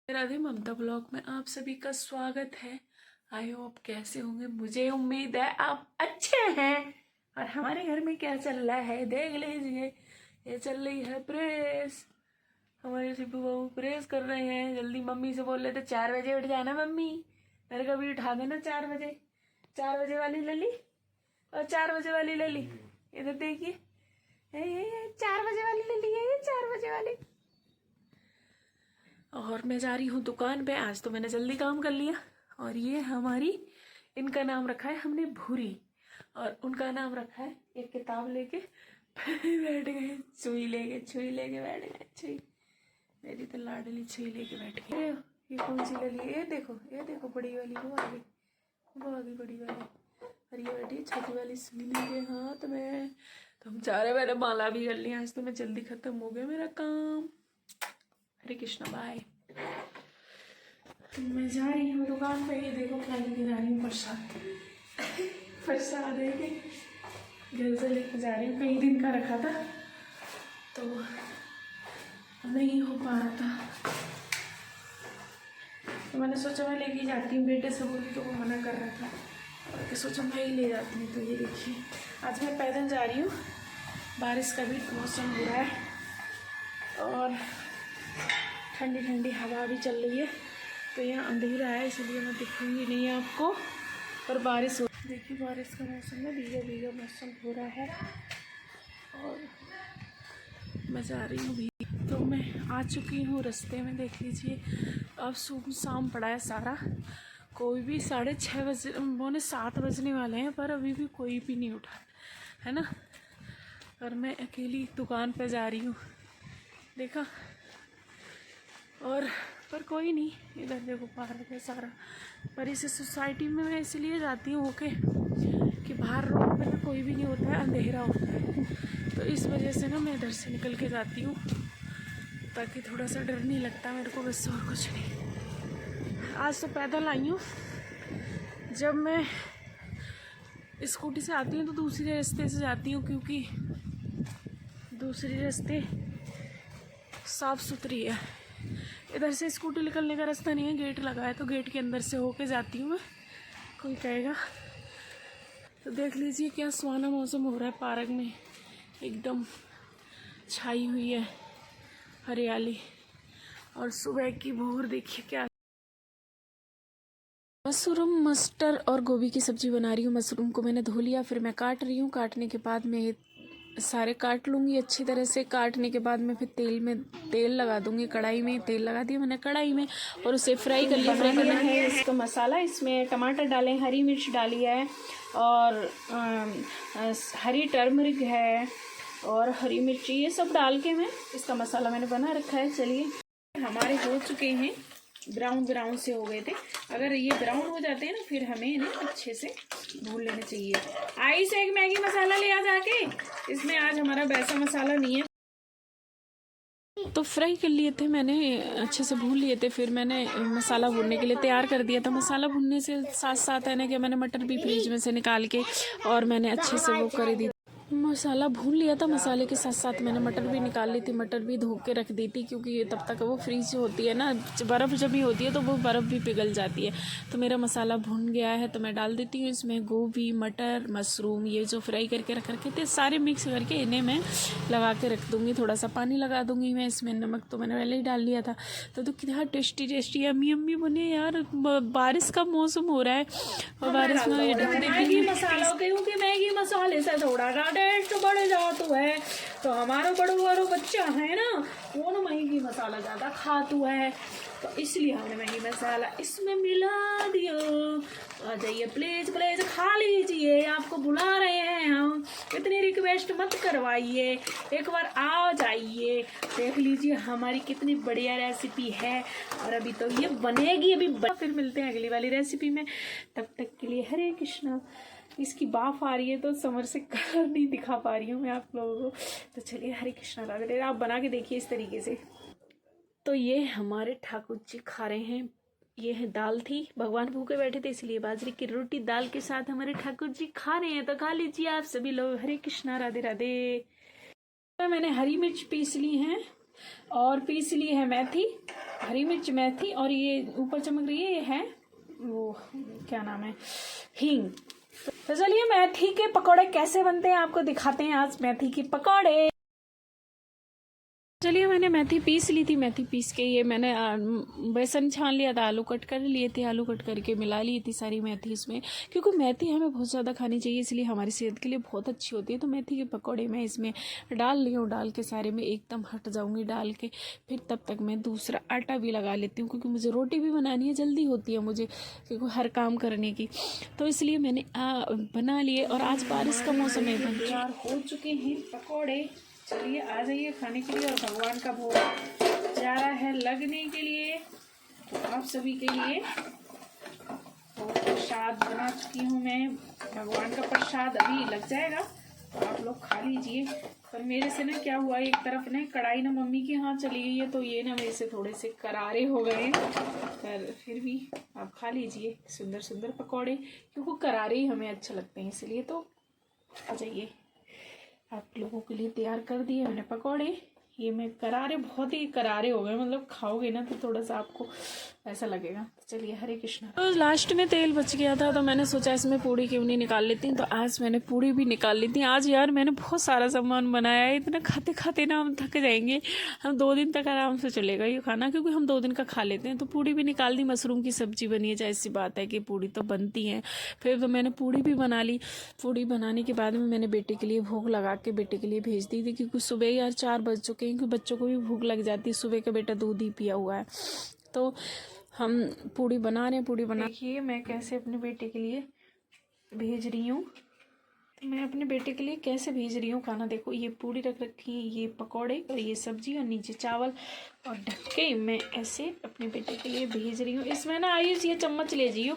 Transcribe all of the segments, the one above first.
राधे ममता blog में आप सभी का स्वागत है। आई होप कैसे होंगे, मुझे उम्मीद है आप अच्छे हैं। और हमारे घर में क्या चल रहा है देख लीजिए। ये चल रही है प्रेस। हमारे शिबू बहू प्रेस कर रहे हैं। जल्दी मम्मी से बोल रहे थे 4 बजे उठ जाना मम्मी, मेरे को भी उठा देना 4 बजे। 4 बजे वाली लली और 4 बजे वाली लली, इधर देखिए। 4 बजे वाली लली है, ये 4 बजे वाली। और मैं जा रही हूँ दुकान पे। आज तो मैंने जल्दी काम कर लिया। और ये हमारी, इनका नाम रखा है हमने भूरी, और उनका नाम रखा है एक किताब लेके बैठ गए। छुई लेके बैठ गए। छुई, मेरी तो लाडली छुई लेके बैठ गई। ये कौन सी लली है? ये देखो बड़ी वाली वो आ गई बड़ी वाली। और ये बैठी छोटी वाली सुई लेके हाथ में। तो हम जा रहे, मैंने माला भी कर लिया। आज तो मैं जल्दी खत्म हो गया मेरा काम। हरे कृष्णा, बाय। मैं जा रही हूँ दुकान पे। ये देखो क्या लेके जा रही हूँ, प्रसाद है कि घर से लेके जा रही हूँ। कई दिन का रखा था तो नहीं हो पा रहा था, तो मैंने सोचा मैं लेके जाती हूँ। बेटे से बोली तो वो मना कर रहा था, और तो सोचा मैं ही ले जाती हूँ। तो ये देखिए, आज मैं पैदल जा रही हूँ। बारिश का भी मौसम हो रहा है और ठंडी ठंडी हवा भी चल रही है। तो यहाँ अंधेरा है इसलिए मैं दिखूंगी नहीं आपको, पर बारिश हो। देखिए बारिश का मौसम है, भीगा भीगा मौसम हो रहा है। और मैं जा रही हूँ भी, तो मैं आ चुकी हूँ रास्ते में। देख लीजिए अब सुबह शाम पड़ा है सारा। कोई भी 6:30 बजे, 7 बजने वाले हैं, पर अभी भी कोई भी नहीं उठा है ना। और मैं अकेली दुकान पे जा रही हूँ, देखा। और पर कोई नहीं, इधर देखो पार्क है सारा। पर इस सोसाइटी में मैं इसलिए जाती हूँ ओके कि बाहर रोड पे ना कोई भी नहीं होता है, अंधेरा होता है। तो इस वजह से ना मैं इधर से निकल के जाती हूँ, ताकि थोड़ा सा डर नहीं लगता मेरे को, बस और कुछ नहीं। आज तो पैदल आई हूँ। जब मैं स्कूटी से आती हूँ तो दूसरे रास्ते से जाती हूँ, क्योंकि दूसरी रास्ते साफ़ सुथरी है। इधर से स्कूटी निकलने का रास्ता नहीं है, गेट लगा है, तो गेट के अंदर से होके जाती हूँ मैं। कोई कहेगा तो देख लीजिए क्या सुहाना मौसम हो रहा है। पार्क में एकदम छाई हुई है हरियाली, और सुबह की भोर देखिए क्या। मशरूम, मस्टर और गोभी की सब्जी बना रही हूँ। मशरूम को मैंने धो लिया, फिर मैं काट रही हूँ। काटने के बाद मैं सारे काट लूँगी अच्छी तरह से। काटने के बाद मैं फिर तेल लगा दूँगी। कढ़ाई में तेल लगा दिया मैंने कढ़ाई में, और उसे फ्राई कर लिया। फ्राई करना है इसका मसाला। इसमें टमाटर डाले, हरी मिर्च डाली है, और हरी टर्मरिक है, और हरी मिर्ची, ये सब डाल के मैं इसका मसाला मैंने बना रखा है। चलिए, हमारे हो चुके हैं ब्राउन से हो गए थे। अगर ये ब्राउन हो जाते हैं ना, फिर हमें इन्हें अच्छे से भून लेना चाहिए। आई से एक मैगी मसाला ले आ जाके। इसमें आज हमारा वैसा मसाला नहीं है, तो फ्राई कर लिए थे मैंने, अच्छे से भून लिए थे। फिर मैंने मसाला भूनने के लिए तैयार कर दिया था। मसाला भूनने से साथ साथ है ना कि मैंने मटर भी फ्रिज में से निकाल के, और मैंने अच्छे से वो कर दी। मसाला भून लिया था, मसाले के साथ साथ मैंने मटर भी निकाल ली थी। मटर भी धो के रख दी थी, क्योंकि तब तक वो फ्रीज होती है ना, बर्फ़ जब भी होती है तो वो बर्फ़ भी पिघल जाती है। तो मेरा मसाला भून गया है, तो मैं डाल देती हूँ इसमें गोभी, मटर, मशरूम, ये जो फ्राई करके रख रखे थे सारे मिक्स करके इन्हें मैं लगा के रख दूँगी। थोड़ा सा पानी लगा दूँगी मैं इसमें। नमक तो मैंने पहले ही डाल लिया था। तो कितना टेस्टी अम्मी बने यार। बारिश का मौसम हो रहा है, और बारिश में मैगी मसाला, क्योंकि मैगी मसाले से थोड़ा टेस्ट बढ़ जाता है। तो हमारा बड़ो बच्चा है ना, वो ना मैगी मसाला ज़्यादा खातू है, तो इसलिए हमने मैगी मसाला इसमें मिला दिया। आ जाइए प्लीज़ खा लीजिए, आपको बुला रहे हैं हम। इतनी रिक्वेस्ट मत करवाइए, एक बार आ जाइए, देख लीजिए हमारी कितनी बढ़िया रेसिपी है। और अभी तो ये बनेगी, अभी फिर मिलते हैं अगली वाली रेसिपी में। तब तक के लिए हरे कृष्णा। इसकी बाफ आ रही है तो समर से कलर नहीं दिखा पा रही हूँ मैं आप लोगों को। तो चलिए, हरे कृष्णा राधे। आप बना के देखिए इस तरीके से। तो ये हमारे ठाकुर जी खा रहे हैं। ये है दाल थी, भगवान भूखे बैठे थे इसलिए बाजरे की रोटी दाल के साथ हमारे ठाकुर जी खा रहे हैं। तो खा लीजिए आप सभी लोग। हरे कृष्णा राधे राधे। मैंने हरी मिर्च पीस ली हैं, और पीस ली है मेथी, हरी मिर्च, मेथी, और ये ऊपर चमक रही है, ये है वो क्या नाम है, हींग। तो चलिए मेथी के पकौड़े कैसे बनते हैं आपको दिखाते हैं आज, मेथी के पकौड़े। चलिए मैंने मेथी पीस ली थी, मेथी पीस के ये मैंने बेसन छान लिया था, आलू कट कर लिए थे, आलू कट करके मिला ली थी सारी मेथी इसमें, क्योंकि मेथी हमें बहुत ज़्यादा खानी चाहिए, इसलिए हमारी सेहत के लिए बहुत अच्छी होती है। तो मेथी के पकौड़े मैं इसमें डाल ली हूँ, डाल के सारे में एकदम हट जाऊँगी डाल के, फिर तब तक मैं दूसरा आटा भी लगा लेती हूँ, क्योंकि मुझे रोटी भी बनानी है, जल्दी होती है मुझे क्योंकि हर काम करने की, तो इसलिए मैंने बना लिए। और आज बारिश का मौसम है, तैयार हो चुके हैं पकौड़े। चलिए आ जाइए खाने के लिए, और भगवान का भोग जा रहा है लगने के लिए, तो आप सभी के लिए प्रसाद बना चुकी हूँ मैं, भगवान का प्रसाद अभी लग जाएगा, तो आप लोग खा लीजिए। पर मेरे से ना क्या हुआ, एक तरफ ना कढ़ाई ना मम्मी के यहाँ चली गई है, तो ये ना मेरे से थोड़े से करारे हो गए, पर फिर भी आप खा लीजिए सुंदर सुंदर पकौड़े, क्योंकि करारे ही हमें अच्छा लगते हैं, इसलिए तो आ जाइए। आप लोगों के लिए तैयार कर दिए मैंने पकौड़े, ये मैं करारे, बहुत ही करारे हो गए, मतलब खाओगे ना तो थोड़ा सा आपको ऐसा लगेगा। तो चलिए हरे कृष्णा। तो लास्ट में तेल बच गया था, तो मैंने सोचा इसमें पूड़ी क्यों नहीं निकाल लेती, तो आज मैंने पूड़ी भी निकाल ली थी। आज यार मैंने बहुत सारा सामान बनाया है, इतना खाते खाते ना हम थक जाएंगे, हम 2 दिन तक आराम से चलेगा ये खाना, क्योंकि हम 2 दिन का खा लेते हैं। तो पूड़ी भी निकाल दी, मशरूम की सब्जी बनी है, जाहिर सी बात है कि पूड़ी तो बनती है। फिर तो मैंने पूड़ी भी बना ली, पूड़ी बनाने के बाद में मैंने बेटे के लिए भोग लगा के बेटे के लिए भेज दी थी, क्योंकि सुबह यार 4 बज चुके हैं, क्योंकि बच्चों को भी भूख लग जाती है, सुबह का बेटा दूध ही पिया हुआ है। तो हम पूड़ी बना रहे हैं, पूड़ी बना, देखिए मैं कैसे अपने बेटे के लिए भेज रही हूँ, तो मैं अपने बेटे के लिए कैसे भेज रही हूँ खाना। देखो ये पूड़ी रख रखी है, ये पकौड़े और ये सब्जी और नीचे चावल, और ढक के मैं ऐसे अपने बेटे के लिए भेज रही हूँ। इसमें ना आयुष ये चम्मच ले जियो,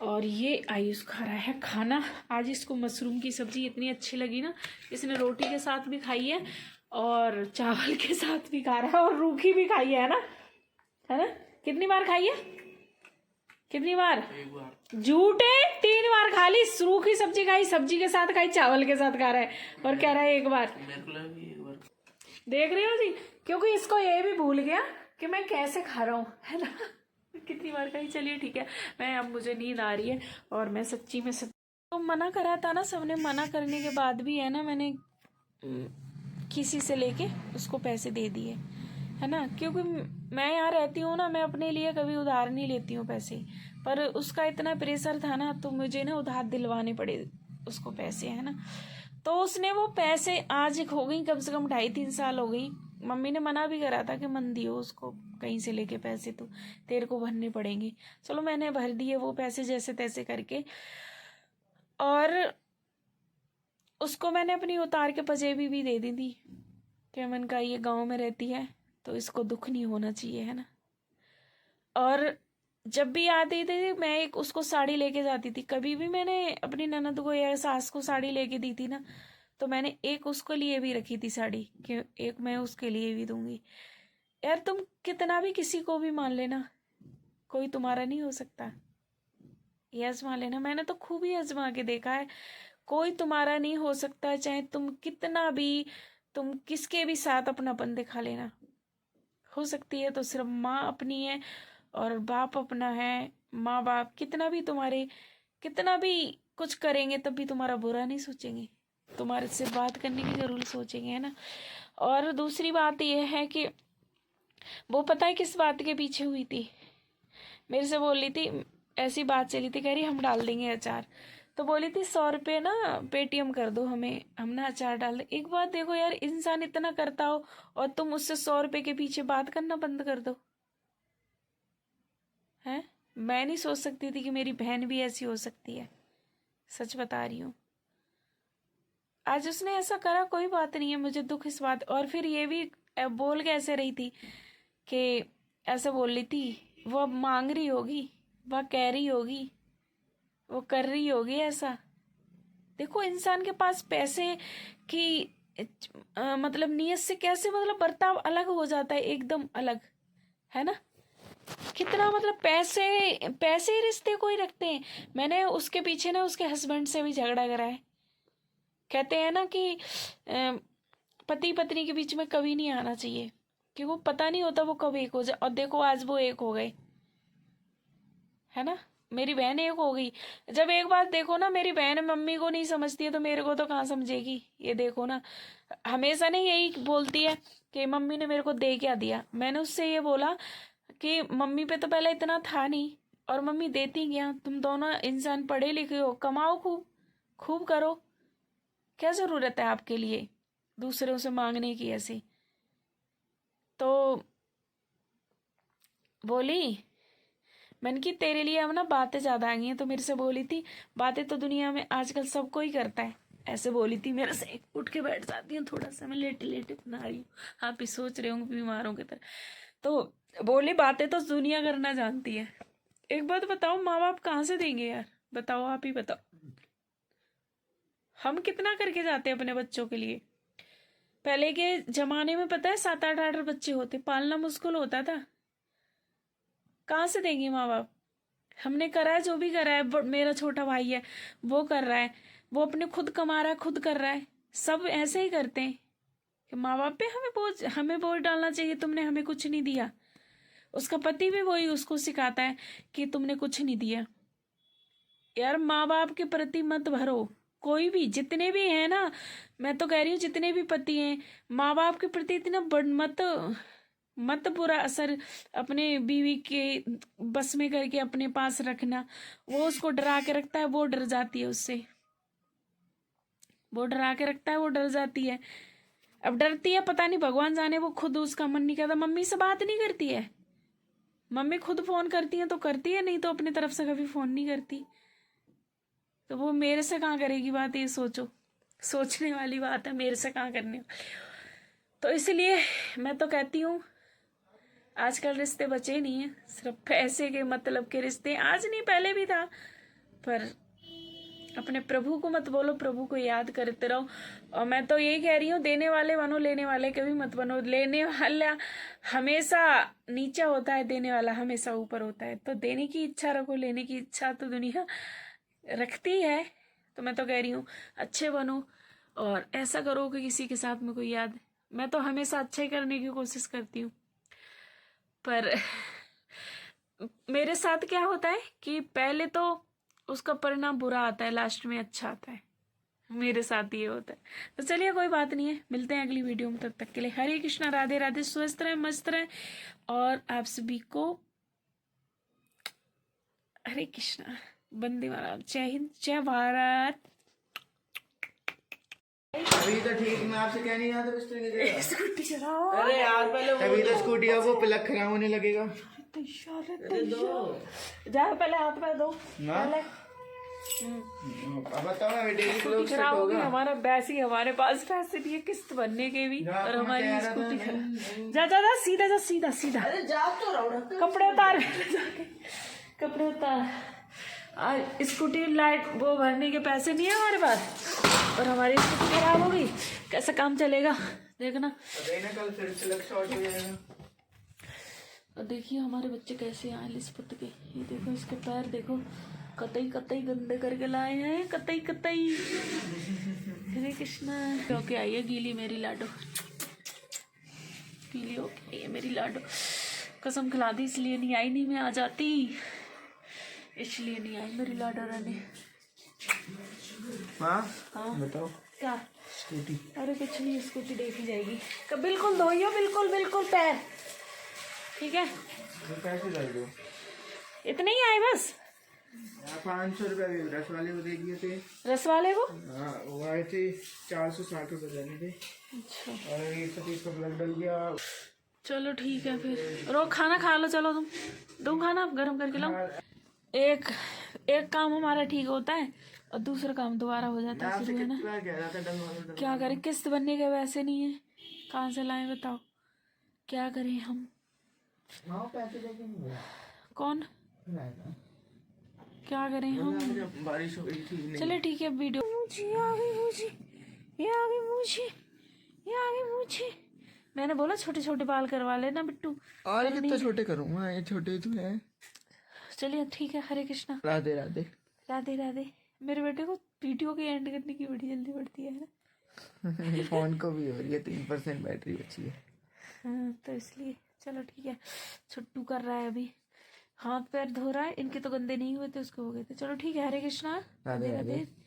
और ये आयुष खा रहा है खाना। आज इसको मशरूम की सब्जी इतनी अच्छी लगी ना, इसने रोटी के साथ भी खाई है और चावल के साथ भी खा रहा है, और रूखी भी खाई है ना, है ना? कितनी बार खाई है, कितनी बार? झूठे, 3 बार खा ली, सूखी सब्जी खाई, सब्जी के साथ खाई, चावल के साथ खा रहा है, और कह रहा है 1 बार। देख रहे हो जी, क्योंकि इसको ये भी भूल गया कि मैं कैसे खा रहा हूँ, है ना? कितनी बार खाई। चलिए ठीक है, मैं अब मुझे नींद आ रही है, और मैं सच्ची में तो मना करा था ना, सबने मना करने के बाद भी है ना, मैंने किसी से लेके उसको पैसे दे दिए, है ना, क्योंकि मैं यहाँ रहती हूँ ना, मैं अपने लिए कभी उधार नहीं लेती हूँ पैसे, पर उसका इतना प्रेशर था ना, तो मुझे ना उधार दिलवाने पड़े उसको पैसे, है ना। तो उसने वो पैसे, आज हो गई कम से कम 2.5-3 साल हो गई, मम्मी ने मना भी करा था कि मन दियो उसको कहीं से लेके पैसे, तो तेरे को भरने पड़ेंगे। चलो मैंने भर दिए वो पैसे जैसे तैसे करके, और उसको मैंने अपनी उतार के पजेबी भी दे दी थी कि मन का ये गाँव में रहती है तो इसको दुख नहीं होना चाहिए, है ना। और जब भी आती थी मैं एक उसको साड़ी लेके जाती थी, कभी भी मैंने अपनी ननद को या सास को साड़ी लेके दी थी ना, तो मैंने एक उसको लिए भी रखी थी साड़ी, कि एक मैं उसके लिए भी दूंगी। यार तुम कितना भी किसी को भी मान लेना, कोई तुम्हारा नहीं हो सकता, ये आजमा लेना। मैंने तो खूब ही आजमा के देखा है, कोई तुम्हारा नहीं हो सकता, चाहे तुम कितना भी, तुम किसके भी साथ अपनापन दिखा लेना, हो सकती है तो सिर्फ माँ अपनी है और बाप अपना है। माँ बाप कितना भी तुम्हारे, कितना भी कुछ करेंगे तब भी तुम्हारा बुरा नहीं सोचेंगे, तुम्हारे से बात करने की जरूर सोचेंगे, है ना। और दूसरी बात यह है कि वो पता है किस बात के पीछे हुई थी, मेरे से बोल रही थी, ऐसी बात चली थी, कह रही हम डाल देंगे अचार, तो बोली थी 100 रुपये ना पेटीएम कर दो हमें, हम ना अचार डाल दे। एक बात देखो यार, इंसान इतना करता हो और तुम उससे 100 रुपये के पीछे बात करना बंद कर दो, है। मैं नहीं सोच सकती थी कि मेरी बहन भी ऐसी हो सकती है, सच बता रही हूँ। आज उसने ऐसा करा, कोई बात नहीं है, मुझे दुख इस बात, और फिर ये भी बोल के ऐसे रही थी कि ऐसे बोल रही थी, वो अब मांग रही होगी, वह कह रही होगी, वो कर रही होगी ऐसा। देखो इंसान के पास पैसे की मतलब नीयत से कैसे, मतलब बर्ताव अलग हो जाता है, एकदम अलग, है ना। कितना मतलब पैसे, पैसे ही रिश्ते कोई रखते हैं। मैंने उसके पीछे ना उसके हस्बैंड से भी झगड़ा करा है। कहते हैं ना कि पति पत्नी के बीच में कभी नहीं आना चाहिए, कि वो पता नहीं होता वो कब एक हो जाए। और देखो आज वो एक हो गए, है ना, मेरी बहन एक हो गई। जब एक बात देखो ना, मेरी बहन मम्मी को नहीं समझती है तो मेरे को तो कहाँ समझेगी। ये देखो ना, हमेशा नहीं यही बोलती है कि मम्मी ने मेरे को दे क्या दिया। मैंने उससे ये बोला कि मम्मी पे तो पहले इतना था नहीं, और मम्मी देती क्या। तुम दोनों इंसान पढ़े लिखे हो, कमाओ खूब खूब करो, क्या जरूरत है आपके लिए दूसरों से मांगने की ऐसी। तो बोली, मैंने कि तेरे लिए अब ना बातें ज्यादा आ गई हैं। तो मेरे से बोली थी, बातें तो दुनिया में आजकल सबको ही करता है, ऐसे बोली थी मेरे से। उठ के बैठ जाती हूँ, थोड़ा सा मैं लेटे लेटे बना रही हूँ, आप ही सोच रहे होंगे बीमारों की तरह। तो बोली, बातें तो दुनिया करना जानती है। एक बात बताओ, माँ बाप कहाँ से देंगे यार, बताओ, आप ही बताओ। हम कितना करके जाते हैं अपने बच्चों के लिए। पहले के जमाने में पता है 7-8 बच्चे होते, पालना मुश्किल होता था। कहाँ से देंगे माँ बाप। हमने करा है जो भी करा है, मेरा छोटा भाई है वो कर रहा है, वो अपने खुद कमा रहा है, खुद कर रहा है। सब ऐसे ही करते हैं कि माँ बाप पे हमें बोझ डालना चाहिए, तुमने हमें कुछ नहीं दिया। उसका पति भी वही उसको सिखाता है कि तुमने कुछ नहीं दिया। यार माँ बाप के प्रति मत भरो, कोई भी, जितने भी हैं ना, मैं तो कह रही हूँ जितने भी पति हैं, माँ बाप के प्रति इतना मत बुरा असर अपने बीवी के बस में करके अपने पास रखना। वो उसको डरा के रखता है, वो डर जाती है उससे। वो डरा के रखता है, वो डर जाती है। अब डरती है, पता नहीं भगवान जाने, वो खुद उसका मन नहीं करता। मम्मी से बात नहीं करती है, मम्मी खुद फोन करती है तो करती है, नहीं तो अपनी तरफ से कभी फोन नहीं करती। तो वो मेरे से कहाँ करेगी बात, ये सोचो, सोचने वाली बात है, मेरे से कहाँ करने। तो इसलिए मैं तो कहती हूँ आजकल रिश्ते बचे नहीं है, सिर्फ पैसे के मतलब के रिश्ते। आज नहीं, पहले भी था, पर अपने प्रभु को मत बोलो, प्रभु को याद करते रहो। और मैं तो यही कह रही हूँ, देने वाले बनो, लेने वाले कभी मत बनो। लेने वाला हमेशा नीचा होता है, देने वाला हमेशा ऊपर होता है। तो देने की इच्छा रखो, लेने की इच्छा तो दुनिया रखती है। तो मैं तो कह रही हूँ अच्छे बनो, और ऐसा करो कि किसी के साथ में कोई याद। मैं तो हमेशा अच्छा ही करने की कोशिश करती हूँ, पर मेरे साथ क्या होता है कि पहले तो उसका परिणाम बुरा आता है, लास्ट में अच्छा आता है। मेरे साथ ये होता है। तो चलिए कोई बात नहीं है, मिलते हैं अगली वीडियो में। तब तक के लिए हरे कृष्णा, राधे राधे, स्वस्थ रहें, मस्त रहें, और आप सभी को हरे कृष्णा, वंदे मातरम, जय हिंद, जय भारत। अभी तो ठीक, मैं आपसे क्या नहीं आता इस तरीके से। स्कूटी चलाओ। अरे यार पहले अभी तो स्कूटी का वो प्लग खराब होने लगेगा। जा पहले हाथ पैर दो ना पहले। अब बताओ ना, डेली क्लोज सेट खराब होगी, होगा। हमारा बैसी, हमारे पास पैसे नहीं है किस्त भरने के भी, जा, और मैं हमारी कह रहा था, स्कूटी नहीं, खराब। जा जा जा, सीधा जा, सीधा सीधा। अरे जा तो रहा, कपड़े उतार जाके, कपड़े उतार। आज स्कूटी लाइट वो भरने के पैसे नहीं है हमारे पास, और हमारी स्कूटी खराब हो गई, कैसा काम चलेगा देखना। कल फिर से लग शॉर्ट हो जाएगा। और देखिए हमारे बच्चे कैसे आए लिस्पत के, ये देखो इसके पैर देखो, कतई कतई गंदे करके लाए हैं, कतई कतई। हरे कृष्णा। होके आई है गीली मेरी लाडो, गीली होके आई है मेरी लाडो। कसम खिला दी, इसलिए नहीं आई, नहीं मैं आ जाती, इसलिए नहीं आई मेरी लाडो रानी। हाँ हाँ बताओ क्या स्कूटी। अरे कुछ नहीं, स्कूटी देखी जाएगी। बिल्कुल धोइयो, बिल्कुल बिल्कुल पैर, ठीक है। तो पैसे डाल दो, इतने ही आए बस। 500 रुपया भी रस वाले को दे दिए थे। रस वाले को हाँ वो आए थे 460 रुपये देने थे। अच्छा, और ये 30 का प्लग डल गया। चलो ठीक है फिर। रो खाना खा लो, चलो तुम खाना गरम करके लाओ। एक काम हमारा ठीक होता है और दूसरा काम दोबारा हो जाता है शुरू, है ना। कह रहा था डलवा दो। क्या करें, किस्त बनने के वैसे नहीं है, कहाँ से लाएं बताओ, क्या करें हम। पैसे देके नहीं गया। कौन, क्या करें हम। बारिश हो गई थी। चले ठीक है, वीडियो ये आ गई मुझे, ये आ गई मुझे, ये आ गई मुझे। मैंने बोला छोटे छोटे बाल करवा लेना बिट्टू। और कितना छोटे करूँगा, ये छोटे तो है। चलिए ठीक है, हरे कृष्णा, राधे राधे, राधे राधे। मेरे बेटे को वीडियो के एंड करने की बड़ी जल्दी पड़ती है ना। फोन को भी हो रही है, 3% बैटरी बची है। हाँ तो इसलिए चलो ठीक है। छुट्टू कर रहा है अभी, हाथ पैर धो रहा है, इनके तो गंदे नहीं हुए थे उसके हो गए थे। चलो ठीक है, हरे कृष्णा, राधे राधे राधे। राधे।